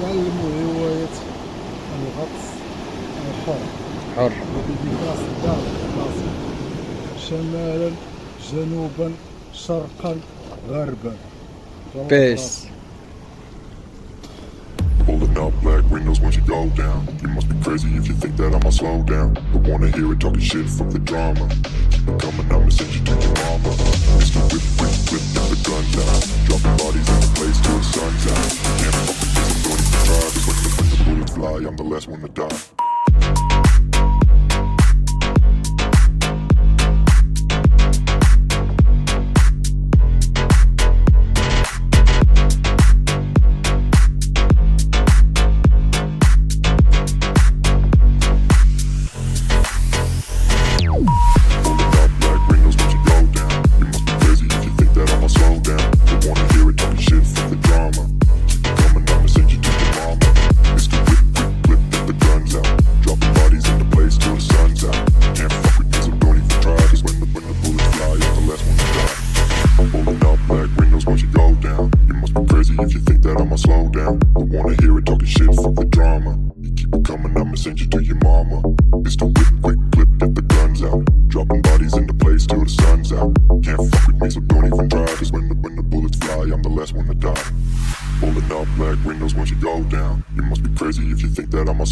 تعلموا هواية الغطس الحر حر. بديكاس الدار الناصر، شمالا جنوبا شرقا غربا. بيس. Pulling up black windows once you go down. You must be crazy if you think that I'ma slow down. Don't wanna hear it talking shit, fuck the drama. Keep it coming, I'ma send you to your mama. Mr. Whip, whip, whip, get the guns out. Dropping bodies in the place till the sun's out. Can't fuck with this, I'm going to try. Cause when the bullets fly, I'm the last one to die.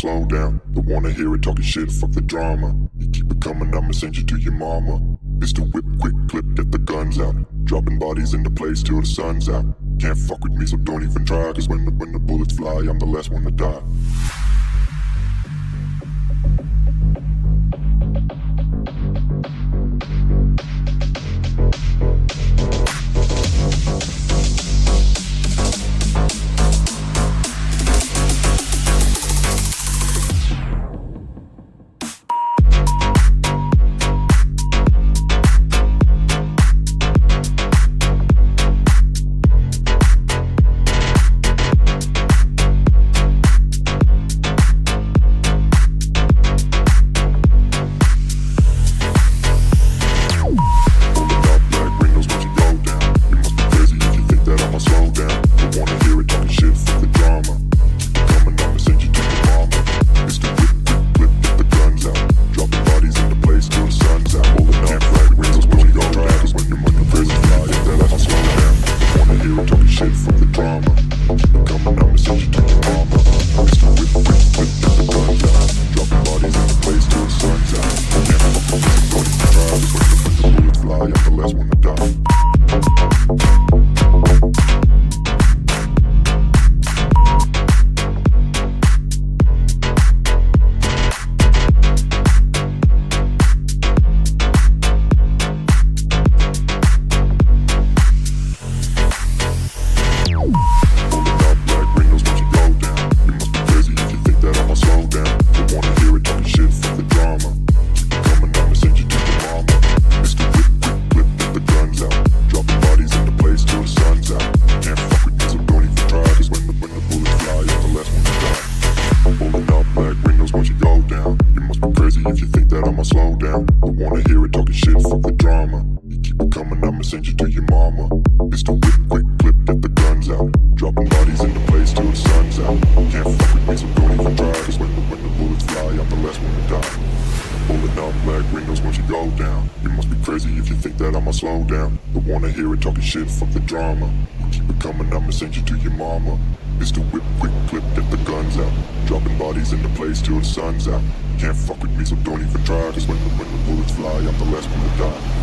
Slow down, don't wanna hear it talking shit, fuck the drama. You keep it coming, I'ma send you to your mama. Mr. Whip, quick clip, get the guns out. Dropping bodies into place till the sun's out. Can't fuck with me, so don't even try. Cause when the bullets fly, I'm the last one to die. Shit, fuck the drama. Keep it coming, I'ma send you to your mama. Mr. Whip, quick clip, get the guns out. Dropping bodies into place till the sun's out. Can't fuck with me, so don't even try. Cause when the bullets fly, I'm the last one to die.